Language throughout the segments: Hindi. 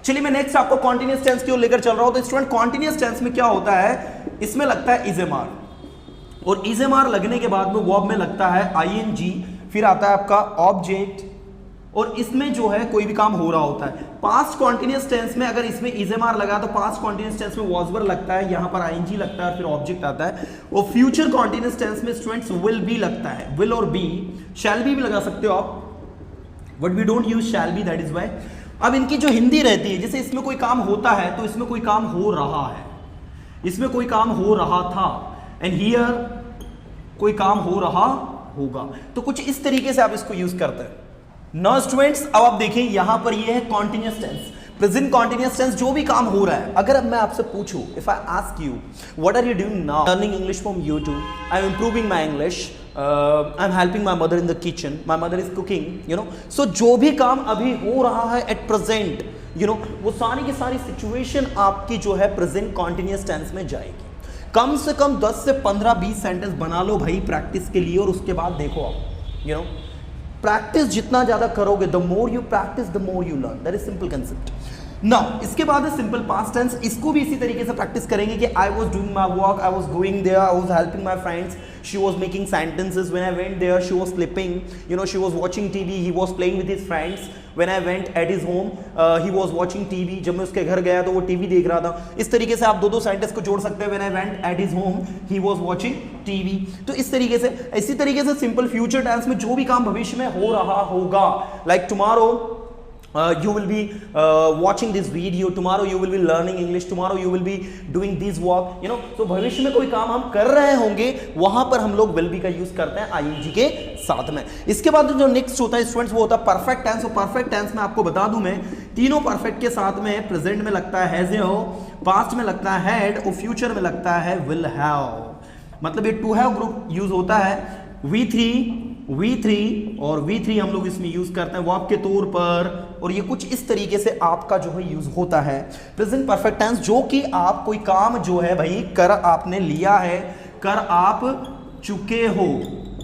चलिए मैं नेक्स्ट आपको कॉन्टिन्यूअस टेंस की ओर लेकर चल रहा हूं। तो स्टूडेंट कॉन्टिन्यूअस टेंस में क्या होता है, इसमें लगता है इजेमार, और इजेमार लगने के बाद में वर्ब में लगता है आईएनजी, फिर आता है आपका ऑब्जेक्ट, और इसमें जो है कोई भी काम हो रहा होता है। पास्ट कॉन्टिन्यूअस टेंस में अगर इसमें इजेमार लगा तो पास्ट कॉन्टिन्यूअस टेंस में वॉज वर्ब लगता है, यहां पर आईएनजी लगता है, फिर ऑब्जेक्ट आता है। और फ्यूचर कॉन्टिन्यूअस टेंस में स्टूडेंट्स विल बी लगता है, विल और बी, शैल बी भी लगा सकते हो आप, but we don't use shall be, that is why. अब इनकी जो हिंदी रहती है, जैसे इसमें कोई काम होता है तो इसमें कोई काम हो रहा है, इसमें कोई काम हो रहा था, एंड हियर कोई काम हो रहा होगा, तो कुछ इस तरीके से आप इसको यूज करते हैं। नाउ स्टूडेंट्स अब आप देखें यहां पर ये है continuous tense, present continuous tense, जो भी काम हो रहा है। अगर अब मैं आपसे पूछूं, if I ask you what are you doing now, learning English from YouTube, I am improving my English, I am helping my mother in the kitchen, my mother is cooking, you know, so जो भी काम अभी हो रहा है एट प्रेजेंट, यू नो, वो सारी की सारी सिचुएशन आपकी जो है प्रेजेंट कॉन्टिन्यूअस टेंस में जाएगी। कम से कम 10 से 15-20 सेंटेंस बना लो भाई प्रैक्टिस के लिए, और उसके बाद देखो आप, यू नो, प्रैक्टिस जितना ज्यादा करोगे, the more you practice the more you learn, that is simple concept. Now इसके बाद है सिंपल पास्ट टेंस, इसको भी इसी तरीके से प्रैक्टिस करेंगे कि I was doing my work, I was going there, I was helping my friends, she was making sentences, when I went there she was sleeping, you know, she was watching TV, he was playing with his friends, when I went at his home he was watching TV, जब मैं उसके घर गया तो वो टीवी देख रहा था। इस तरीके से आप दो सेंटेंस को जोड़ सकते हैं, when I went at his home he was watching TV. तो इस तरीके से, इसी तरीके से सिंपल फ्यूचर टेंस में जो भी काम भविष्य में हो रहा होगा, like tomorrow you will be watching this video, tomorrow you will be learning English, tomorrow you will be doing this work, you know, so भविष्य में कोई काम हम कर रहे होंगे, वहां पर हम लोग will be का यूज करते हैं ing के साथ में। इसके बाद जो नेक्स्ट होता है स्टूडेंट्स, वो होता है परफेक्ट टेंस। और परफेक्ट टेंस में आपको बता दूं मैं, तीनों परफेक्ट के साथ में प्रेजेंट में लगता है हैज हो, पास्ट में लगता है हैड, और फ्यूचर में लगता है विल हैव। मतलब ये टू हैव ग्रुप यूज होता है, V3 और V3 हम लोग इसमें यूज करते हैं वर्ब के तौर पर, और ये कुछ इस तरीके से आपका जो है यूज होता है प्रेजेंट परफेक्ट टेंस, जो कि आप कोई काम जो है भाई कर आपने लिया है, कर आप चुके हो,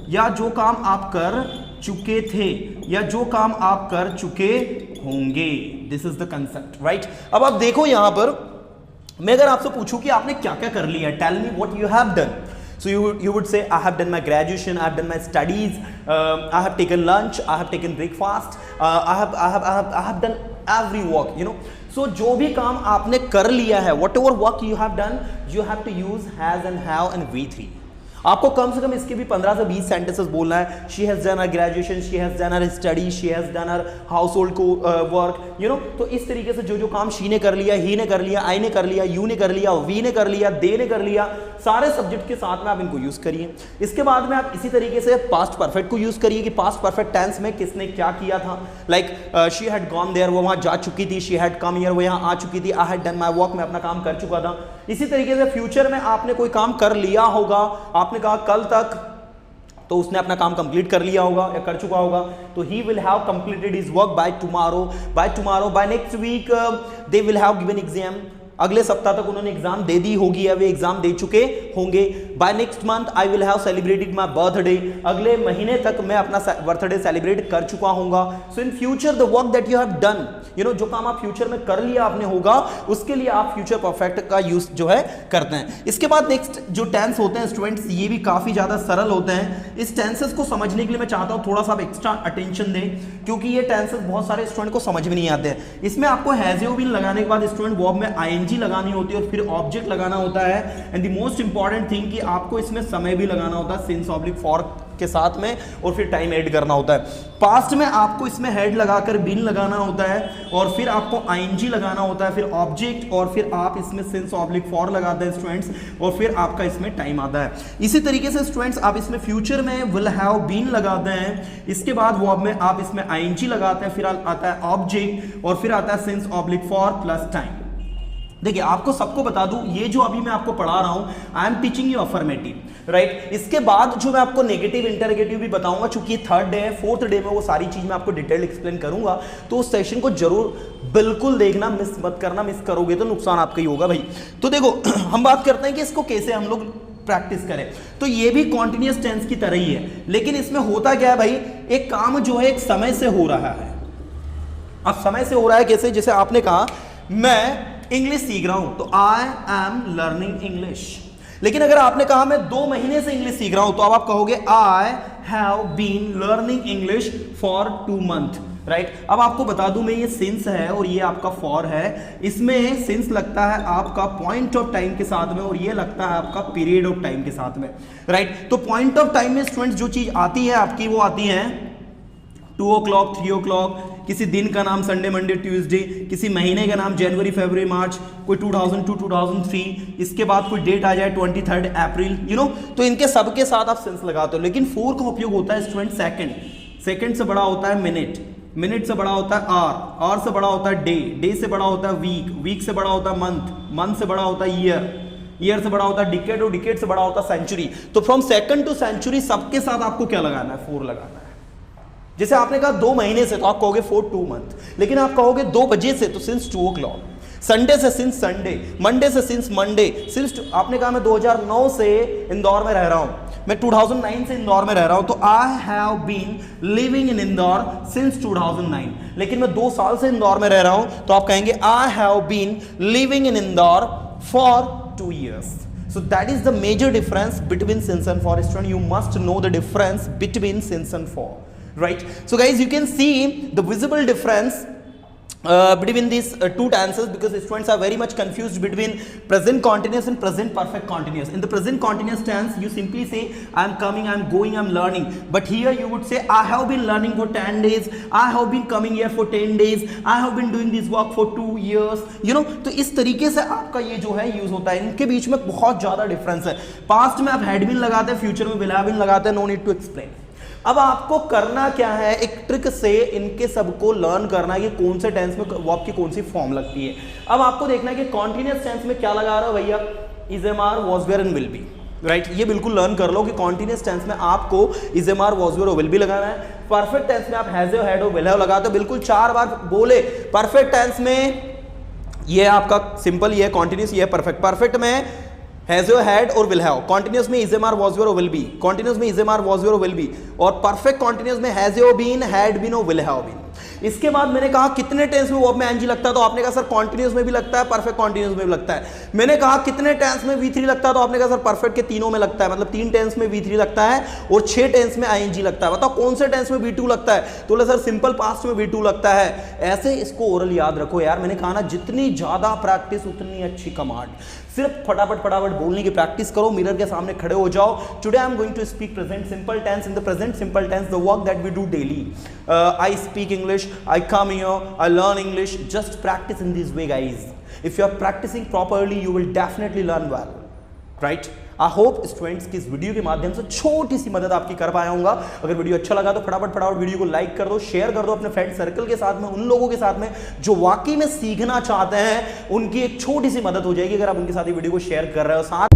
या जो काम आप कर चुके थे, या जो काम आप कर चुके होंगे। This is the concept, right. अब आप देखो यहां पर मैं अगर आपसे पूछूं कि आपने क्या क्या कर लिया, tell me what you have done, so you would say I have done my graduation, I have done my studies, I have taken lunch, I have taken breakfast, I have done every work, you know, so जो भी काम आपने कर लिया है, whatever work you have done, you have to use has and have and V3। आपको कम से कम इसके भी 15 से 20 सेंटेंसेस बोलना है। She has done her graduation, she has done her study, she has done her house hold को वर्क, यू नो, तो इस तरीके से जो जो काम शी ने कर लिया, ही ने कर लिया, आई ने कर लिया, यू ने कर लिया, वी ने कर लिया, दे ने कर लिया, सारे सब्जेक्ट के साथ में आप इनको यूज करिए। इसके बाद में आप इसी तरीके से पास्ट परफेक्ट को यूज करिए कि पास्ट परफेक्ट टेंस में किसने क्या किया था, like she had gone there, वो वहां जा चुकी थी, शी हैड कम हियर, वो यहां आ चुकी थी, I had done my work, मैं अपना काम कर चुका था। इसी तरीके से फ्यूचर में आपने कोई काम कर लिया होगा, आपने कहा कल तक, तो उसने अपना काम कंप्लीट कर लिया होगा या कर चुका होगा, तो he will have completed his work by tomorrow, by next week they will have given exam, अगले सप्ताह तक उन्होंने एग्जाम दे दी होगी या वे एग्जाम दे चुके होंगे। By next month I will have celebrated my birthday, अगले महीने तक मैं अपना बर्थडे सेलिब्रेट कर चुका हूंगा। So in future the work that you have done, you know, जो काम आप फ्यूचर में कर लिया आपने होगा, उसके लिए आप फ्यूचर परफेक्ट का यूज जो है करते हैं। इसके बाद नेक्स्ट जो टेंस होते हैं स्टूडेंट्स, ये भी काफी ज्यादा सरल होते हैं। इस टेंसेस को समझने के लिए मैं चाहता हूं थोड़ा सा आप एक्स्ट्रा अटेंशन दें, क्योंकि ये टेंसेस बहुत सारे स्टूडेंट को समझ में नहीं आते हैं। इसमें आपको हैज यू बीन लगाने के बाद स्टूडेंट वर्ब में आईएनजी लगानी होती है और फिर ऑब्जेक्ट लगाना होता है, and the most important thing कि आपको इसमें समय भी लगाना होता है सिंस ऑब्लिक फॉर के साथ में, और फिर टाइम ऐड करना होता है। पास्ट में आपको इसमें हेड लगाकर बीन लगाना होता है, और फिर आपको आईएनजी लगाना होता है, फिर ऑब्जेक्ट, और फिर आप इसमें सिंस ऑब्लिक फॉर लगाते हैं स्टूडेंट्स, और फिर आपका इसमें टाइम आता है। इसी तरीके से स्टूडेंट्स आप इसमें फ्यूचर में विल हैव बीन लगाते हैं, इसके बाद वर्ब में आप इसमें आईएनजी लगाते हैं, फिर आता है ऑब्जेक्ट, और फिर आता है since oblique for plus time. देखिए आपको सबको बता दूं, ये जो अभी मैं आपको पढ़ा रहा हूं, I am teaching you affirmative, right. इसके बाद जो मैं आपको नेगेटिव इंटरोगेटिव भी बताऊंगा, चूंकि थर्ड डे है, फोर्थ डे में वो सारी चीज मैं आपको डिटेल एक्सप्लेन करूंगा, तो उस सेशन को जरूर बिल्कुल देखना, मिस मत करना, मिस करोगे तो नुकसान आपका ही होगा भाई। तो देखो हम बात करते हैं कि इसको कैसे हम लोग प्रैक्टिस करें। तो ये भी कॉन्टिन्यूअस टेंस की तरह ही है, लेकिन इसमें होता क्या है भाई, एक काम जो है एक समय से हो रहा है। अब समय से हो रहा है कैसे, जैसे आपने कहा मैं इंग्लिश सीख रहा हूं, तो आई एम लर्निंग इंग्लिश। लेकिन अगर आपने कहा मैं 2 महीने से इंग्लिश सीख रहा हूं, तो अब आप कहोगे I have been learning English for 2 month, right. अब आपको बता दूं मैं, ये सिंस है और ये आपका फॉर है। इसमें सिंस लगता है आपका पॉइंट ऑफ टाइम के साथ में और ये लगता है आपका पीरियड ऑफ टाइम के साथ में, राइट। तो पॉइंट ऑफ टाइम में स्टूडेंट्स जो चीज आती है आपकी, वो आती है 2 o'clock, 3 o'clock, किसी दिन का नाम संडे, मंडे, ट्यूसडे, किसी महीने का नाम जनवरी, फरवरी, मार्च, कोई 2002, 2003, इसके बाद कोई डेट आ जाए 23 अप्रैल, तो इनके सबके साथ आप सेंस लगाते हो। लेकिन 4 का उपयोग होता है स्टूडेंट सेकंड से बड़ा होता है मिनट से बड़ा होता है आवर से बड़ा होता है डे से बड़ा होता है वीक से बड़ा होता है मंथ से बड़ा होता है ईयर से बड़ा होता है डिकेड और डिकेड से बड़ा होता है सेंचुरी। तो फ्रॉम सेकंड टू सेंचुरी सबके साथ आपको क्या लगाना है, 4 लगाना है। जैसे आपने कहा 2 महीने से, तो आप कहोगे 4 2 मंथ। लेकिन आप कहोगे 2 बजे से, तो सिंस 2 o'clock, संडे से सिंस संडे, मंडे से सिंस मंडे, सिंस आपने कहा मैं 2009 से इंदौर में रह रहा हूं, मैं 2009 से इंदौर में रह रहा हूं, तो I have been living in Indore since 2009। लेकिन मैं 2 साल से इंदौर में रह रहा हूं, तो आप कहेंगे I have been living in Indore for 2 years. So that is the major difference between since and for. Student, you must know the difference between since and for, right? So guys, you can see the visible difference between these 2 tenses, because students are very much confused between present continuous and present perfect continuous. In the present continuous tense, you simply say I am coming, I am going, I am learning. But here you would say I have been learning for 10 days, I have been coming here for 10 days, I have been doing this work for 2 years. तो इस तरीके से आपका ये जो है यूज होता है। इनके बीच में बहुत ज्यादा डिफरेंस है। पास्ट में आप हैड बीन लगाते हैं, फ्यूचर में विल हैव बीन लगाते हैं, नो नीड टू एक्सप्लेन। अब आपको करना क्या है, एक ट्रिक से इनके सबको लर्न करना है कि कौन से टेंस में वर्ब की कौन सी फॉर्म लगती है। अब आपको देखना है कि कॉन्टिन्यूअस टेंस में क्या लगा रहा है भैया, is am are was were and will be, right. ये बिल्कुल लर्न कर लो कि कॉन्टिन्यूअस टेंस में आपको is am are was were और विल बी लगाना है। परफेक्ट टेंस में आप हैज हैड और विल हैव लगाते हो, बिल्कुल 4 बार बोले। परफेक्ट टेंस में ये आपका सिंपल, ये कॉन्टिन्यूअस, ये परफेक्ट। परफेक्ट में हैज हैड और विल हैव, कॉन्टिन्यूअस में is am are was were और विल बी, कॉन्टिन्यूअस में is am are was were और विल बी, और परफेक्ट कॉन्टिन्यूअस में हैज बीन, हैड बीन और विल हैव बीन। इसके बाद मैंने कहा कितने टेंस में वर्ब में एनजी लगता है, तो आपने कहा सर कॉन्टिन्यूअस में भी लगता है, परफेक्ट कॉन्टिन्यूअस में भी लगता है। मैंने कहा कितने टेंस में V3 लगता है, तो आपने कहा सर परफेक्ट के तीनों में लगता है, मतलब 3 टेंस में V3 लगता है और 6 टेंस में ING लगता है। बताओ कौन से टेंस में V2 लगता है, तो बोले सर सिंपल पास्ट में V2 लगता है। ऐसे इसको ओरल याद रखो यार। मैंने कहा ना, जितनी ज्यादा प्रैक्टिस उतनी अच्छी कमांड। सिर्फ फटाफट बोलने की प्रैक्टिस करो, मिरर के सामने खड़े हो जाओ। Today I am going to speak present simple tense. In the present simple tense, the work that we do daily, I speak English, I come here, I learn English. Just practise in this way guys. If you are practising properly, you will definitely learn well, right. I hope students की इस वीडियो के माध्यम से छोटी सी मदद आपकी कर पाया होगा। अगर वीडियो अच्छा लगा तो फटाफट वीडियो को लाइक कर दो, शेयर कर दो अपने फ्रेंड सर्कल के साथ में, उन लोगों के साथ में जो वाकई में सीखना चाहते हैं। उनकी एक छोटी सी मदद हो जाएगी अगर आप उनके साथ ये वीडियो को शेयर कर रहे हो। साथ